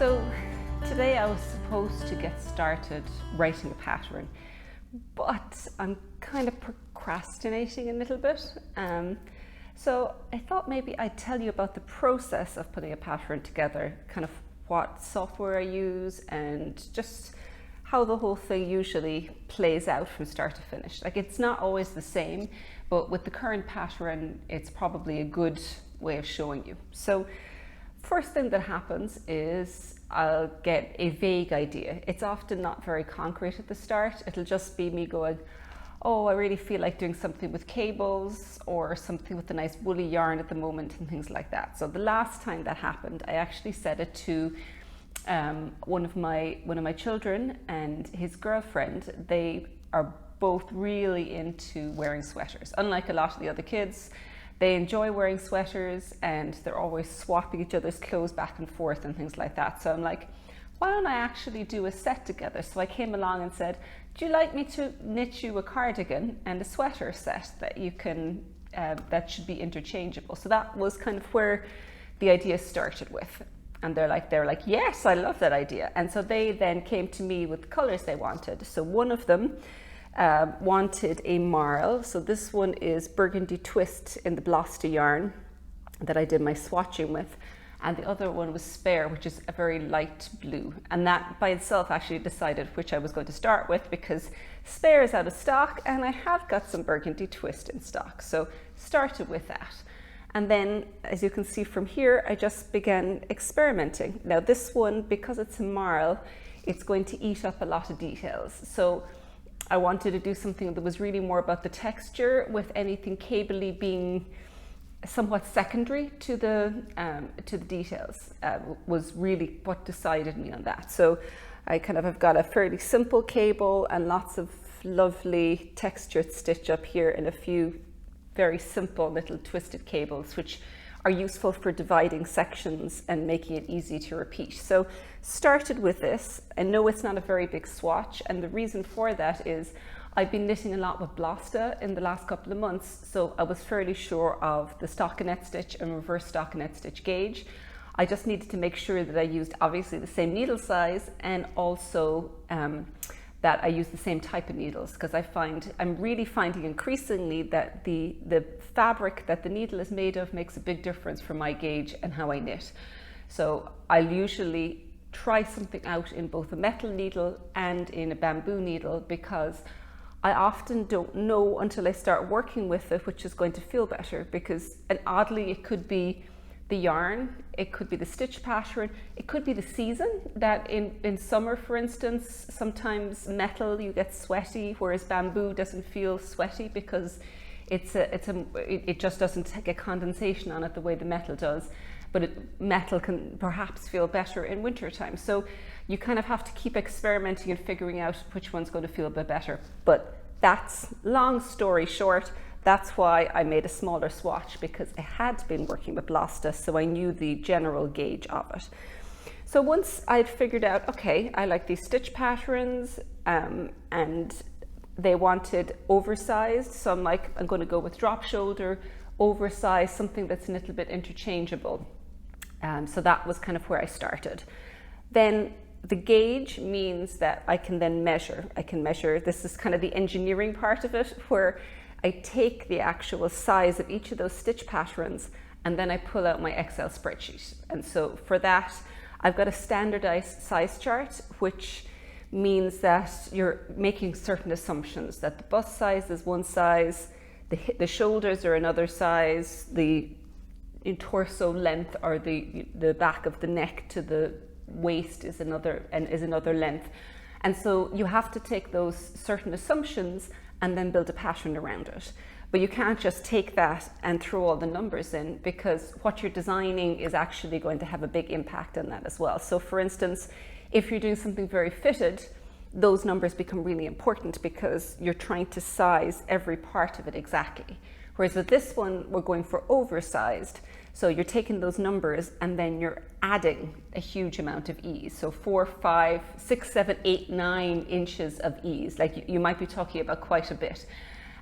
So today I was supposed to get started writing a pattern, but I'm kind of procrastinating a little bit. So I thought maybe I'd tell you about the process of putting a pattern together, kind of what software I use and just how the whole thing usually plays out from start to finish. Like, it's not always the same, but with the current pattern, it's probably a good way of showing you. So first thing that happens is I'll get a vague idea. It's often not very concrete at the start. It'll just be me going, oh, I really feel like doing something with cables or something with a nice woolly yarn at the moment and things like that. So the last time that happened, I actually said it to one of my children and his girlfriend. They are both really into wearing sweaters. Unlike a lot of the other kids, they enjoy wearing sweaters and they're always swapping each other's clothes back and forth and things like that. So I'm like, why don't I actually do a set together? So I came along and said, do you like me to knit you a cardigan and a sweater set that you can, that should be interchangeable? So that was kind of where the idea started with. And they're like, yes, I love that idea. And so they then came to me with the colors they wanted. So one of them wanted a marl. So this one is burgundy twist in the Blosta yarn that I did my swatching with. And the other one was spare, which is a very light blue. And that by itself actually decided which I was going to start with, because spare is out of stock and I have got some burgundy twist in stock. So started with that. And then, as you can see from here, I just began experimenting. Now this one, because it's a marl, it's going to eat up a lot of details. So I wanted to do something that was really more about the texture, with anything cabley being somewhat secondary to the details, was really what decided me on that. So I kind of have got a fairly simple cable and lots of lovely textured stitch up here and a few very simple little twisted cables, which are useful for dividing sections and making it easy to repeat. So started with this. I know it's not a very big swatch, and the reason for that is I've been knitting a lot with Blosta in the last couple of months, so I was fairly sure of the stockinette stitch and reverse stockinette stitch gauge. I just needed to make sure that I used obviously the same needle size, and also that I use the same type of needles, because I'm really finding increasingly that the fabric that the needle is made of makes a big difference for my gauge and how I knit. So I'll usually try something out in both a metal needle and in a bamboo needle, because I often don't know until I start working with it which is going to feel better, and oddly it could be the yarn, it could be the stitch pattern, it could be the season. That in summer, for instance, sometimes metal you get sweaty, whereas bamboo doesn't feel sweaty because it just doesn't get condensation on it the way the metal does. But metal can perhaps feel better in wintertime. So you kind of have to keep experimenting and figuring out which one's going to feel a bit better. But that's, long story short, that's why I made a smaller swatch, because I had been working with Blosta, so I knew the general gauge of it. So once I'd figured out, okay, I like these stitch patterns, and they wanted oversized, so I'm like, I'm going to go with drop shoulder, oversized, something that's a little bit interchangeable. So that was kind of where I started. Then the gauge means that I can then measure. I can measure, this is kind of the engineering part of it, where I take the actual size of each of those stitch patterns and then I pull out my Excel spreadsheet. And so for that, I've got a standardized size chart, which means that you're making certain assumptions, that the bust size is one size, the shoulders are another size, the torso length, or the back of the neck to the waist is another length. And so you have to take those certain assumptions and then build a pattern around it. But you can't just take that and throw all the numbers in, because what you're designing is actually going to have a big impact on that as well. So for instance, if you're doing something very fitted, those numbers become really important because you're trying to size every part of it exactly. Whereas with this one, we're going for oversized. So you're taking those numbers and then you're adding a huge amount of ease. So 4, 5, 6, 7, 8, 9 inches of ease. Like you might be talking about quite a bit.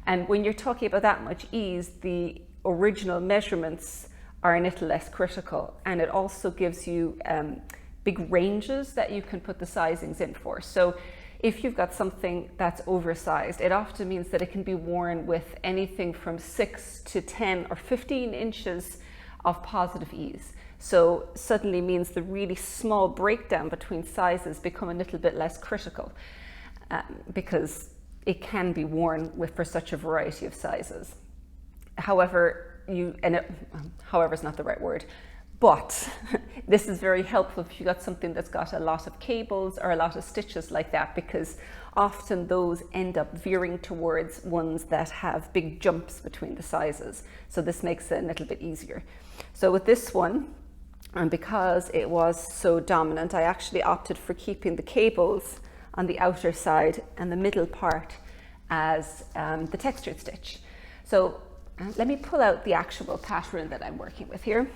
And when you're talking about that much ease, the original measurements are a little less critical. And it also gives you big ranges that you can put the sizings in for. So if you've got something that's oversized, it often means that it can be worn with anything from 6 to 10 or 15 inches of positive ease. So suddenly means the really small breakdown between sizes become a little bit less critical, because it can be worn with for such a variety of sizes. However, however is not the right word, but this is very helpful if you've got something that's got a lot of cables or a lot of stitches like that, because often those end up veering towards ones that have big jumps between the sizes. So this makes it a little bit easier. So with this one, and because it was so dominant, I actually opted for keeping the cables on the outer side and the middle part as the textured stitch. So let me pull out the actual pattern that I'm working with here.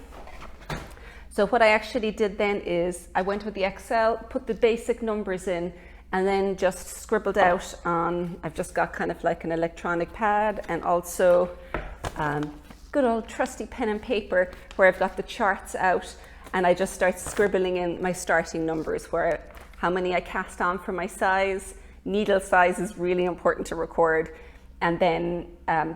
So what I actually did then is I went with the Excel, put the basic numbers in, and then just scribbled out on, I've just got kind of like an electronic pad, and also good old trusty pen and paper where I've got the charts out, and I just start scribbling in my starting numbers, how many I cast on for my size. Needle size is really important to record, and then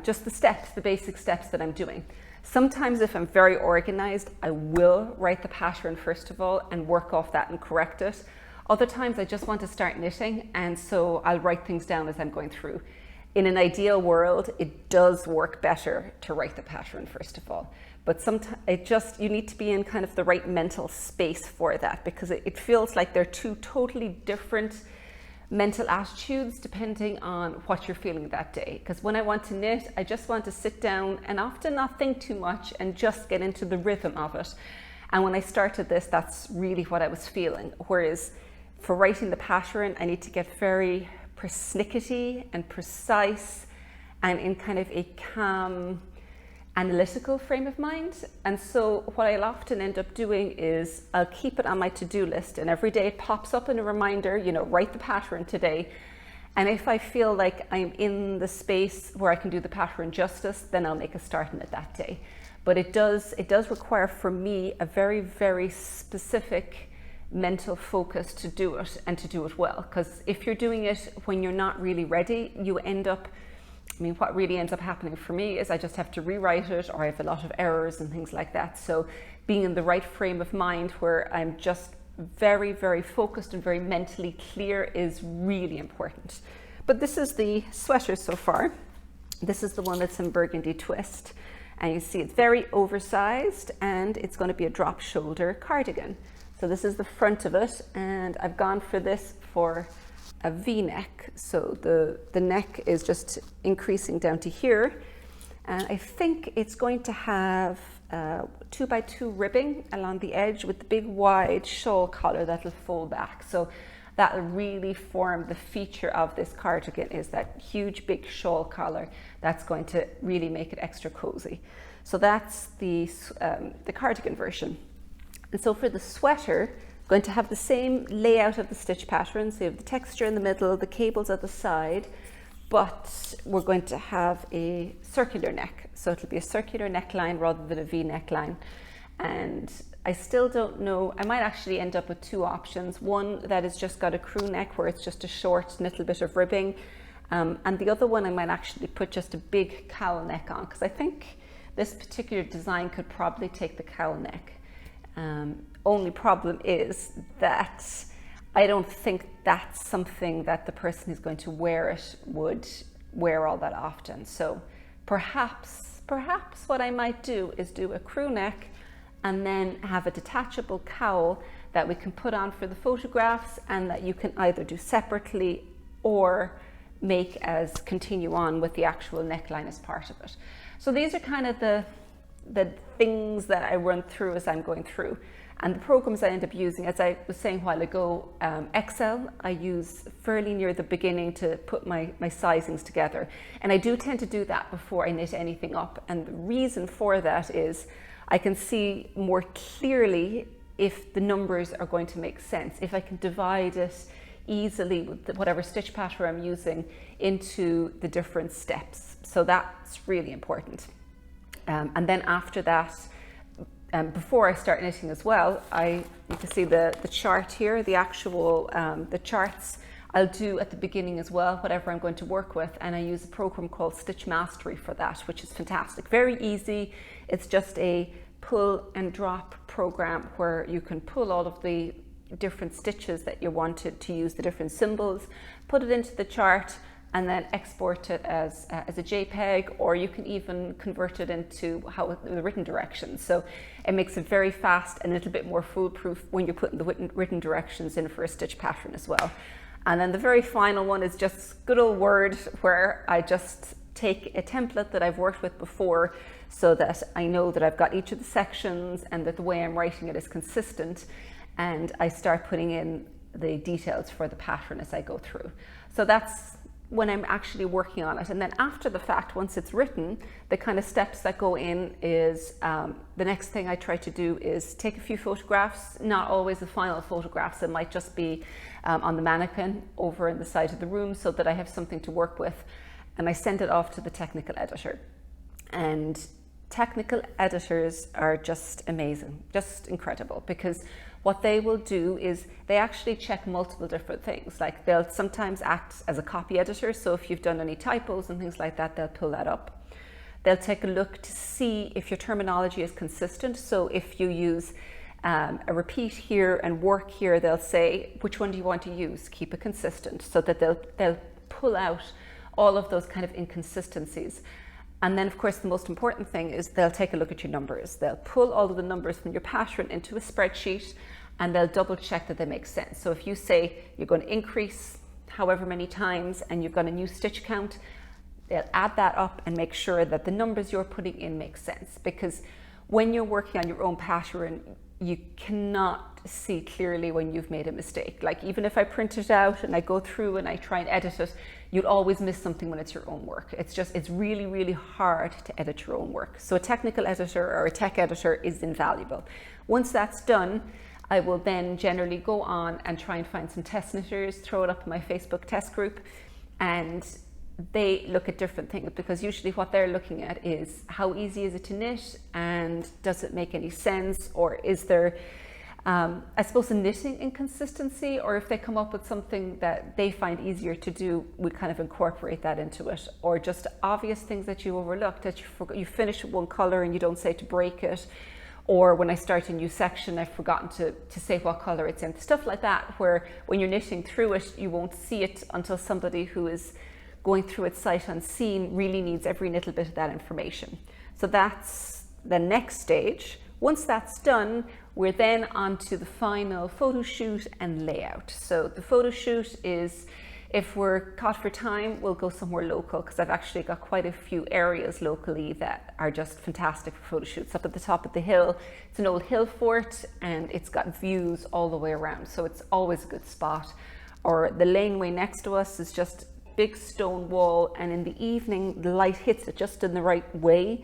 just the basic steps that I'm doing. Sometimes if I'm very organized, I will write the pattern first of all and work off that and correct it. Other times I just want to start knitting, and so I'll write things down as I'm going through. In an ideal world, it does work better to write the pattern first of all. But sometimes you need to be in kind of the right mental space for that, because it feels like they're two totally different mental attitudes depending on what you're feeling that day. Because when I want to knit, I just want to sit down and often not think too much and just get into the rhythm of it. And when I started this, that's really what I was feeling. Whereas for writing the pattern, I need to get very persnickety and precise and in kind of a calm, analytical frame of mind. And so what I'll often end up doing is I'll keep it on my to-do list, and every day it pops up in a reminder, write the pattern today. And if I feel like I'm in the space where I can do the pattern justice, then I'll make a start in it that day. But it does require for me a very, very specific mental focus to do it, and to do it well. Because if you're doing it when you're not really ready, you end up, what really ends up happening for me is I just have to rewrite it, or I have a lot of errors and things like that. So being in the right frame of mind where I'm just very, very focused and very mentally clear is really important. But this is the sweater so far. This is the one that's in burgundy twist. And you see it's very oversized, and it's going to be a drop shoulder cardigan. So this is the front of it, and I've gone for this for a V-neck. So the neck is just increasing down to here. And I think it's going to have 2x2 ribbing along the edge with the big wide shawl collar that'll fold back. So that'll really form the feature of this cardigan, is that huge big shawl collar that's going to really make it extra cozy. So that's the cardigan version. And so for the sweater, going to have the same layout of the stitch pattern. So you have the texture in the middle, the cables at the side, but we're going to have a circular neck. So it'll be a circular neckline rather than a V neckline. And I still don't know, I might actually end up with two options. One that has just got a crew neck where it's just a short little bit of ribbing. And the other one I might actually put just a big cowl neck on, because I think this particular design could probably take the cowl neck. Only problem is that I don't think that's something that the person who's going to wear it would wear all that often. So perhaps what I might do is do a crew neck and then have a detachable cowl that we can put on for the photographs, and that you can either do separately or make as continue on with the actual neckline as part of it. So these are kind of the things that I run through as I'm going through. And the programs I end up using, as I was saying a while ago, Excel, I use fairly near the beginning to put my sizings together. And I do tend to do that before I knit anything up. And the reason for that is I can see more clearly if the numbers are going to make sense, if I can divide it easily with whatever stitch pattern I'm using into the different steps. So that's really important. And then after that, before I start knitting as well, you can see the chart here, the actual, the charts I'll do at the beginning as well, whatever I'm going to work with. And I use a program called Stitch Mastery for that, which is fantastic. Very easy. It's just a pull and drop program where you can pull all of the different stitches that you wanted to use, the different symbols, put it into the chart, and then export it as a JPEG, or you can even convert it into the written directions. So it makes it very fast and a little bit more foolproof when you're putting the written directions in for a stitch pattern as well. And then the very final one is just good old Word, where I just take a template that I've worked with before so that I know that I've got each of the sections and that the way I'm writing it is consistent, and I start putting in the details for the pattern as I go through. So that's when I'm actually working on it. And then after the fact, once it's written, the kind of steps that go in is, the next thing I try to do is take a few photographs, not always the final photographs. It might just be on the mannequin over in the side of the room so that I have something to work with. And I send it off to the technical editor. And technical editors are just amazing, just incredible, because what they will do is they actually check multiple different things. Like they'll sometimes act as a copy editor. So if you've done any typos and things like that, they'll pull that up. They'll take a look to see if your terminology is consistent. So if you use a repeat here and work here, they'll say, which one do you want to use? Keep it consistent, so that they'll pull out all of those kind of inconsistencies. And then, of course, the most important thing is they'll take a look at your numbers. They'll pull all of the numbers from your pattern into a spreadsheet, and they'll double check that they make sense. So if you say you're going to increase however many times and you've got a new stitch count, they'll add that up and make sure that the numbers you're putting in make sense. Because when you're working on your own pattern, you cannot see clearly when you've made a mistake. Like even if I print it out and I go through and I try and edit it, you'll always miss something when it's your own work. It's really, really hard to edit your own work. So a technical editor or a tech editor is invaluable. Once that's done, I will then generally go on and try and find some test knitters, throw it up in my Facebook test group, and they look at different things, because usually what they're looking at is how easy is it to knit, and does it make any sense, or is there I suppose a knitting inconsistency, or if they come up with something that they find easier to do, we kind of incorporate that into it. Or just obvious things that you overlooked, that you finish one color and you don't say to break it, or when I start a new section I've forgotten to say what color it's in, stuff like that, where when you're knitting through it you won't see it until somebody who is going through it sight unseen really needs every little bit of that information. So that's the next stage. Once that's done, we're then on to the final photo shoot and layout. So the photo shoot is, if we're caught for time, we'll go somewhere local, because I've actually got quite a few areas locally that are just fantastic for photo shoots. Up at the top of the hill, it's an old hill fort and it's got views all the way around, so it's always a good spot. Or the laneway next to us is just big stone wall, and in the evening the light hits it just in the right way,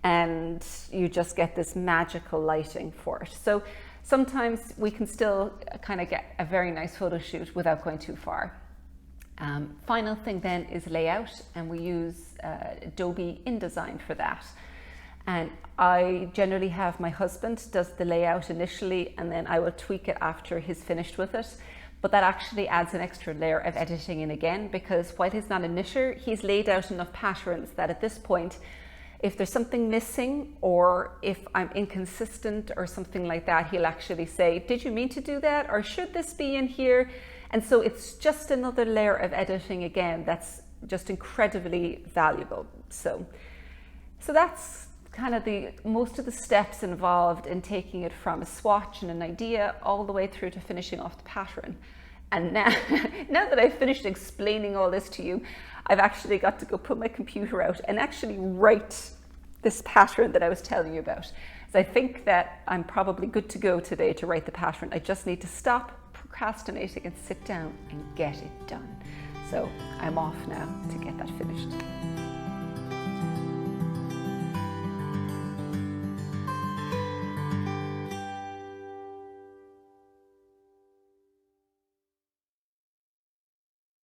and you just get this magical lighting for it. So sometimes we can still kind of get a very nice photo shoot without going too far. Final thing then is layout, and we use Adobe InDesign for that. And I generally have my husband does the layout initially, and then I will tweak it after he's finished with it. But that actually adds an extra layer of editing in again, because while he's not a knitter, he's laid out enough patterns that at this point, if there's something missing, or if I'm inconsistent or something like that, he'll actually say, did you mean to do that? Or should this be in here? And so it's just another layer of editing again that's just incredibly valuable. So that's kind of most of the steps involved in taking it from a swatch and an idea all the way through to finishing off the pattern. And now that I've finished explaining all this to you, I've actually got to go put my computer out and actually write this pattern that I was telling you about. So I think that I'm probably good to go today to write the pattern. I just need to stop procrastinating and sit down and get it done. So I'm off now to get that finished.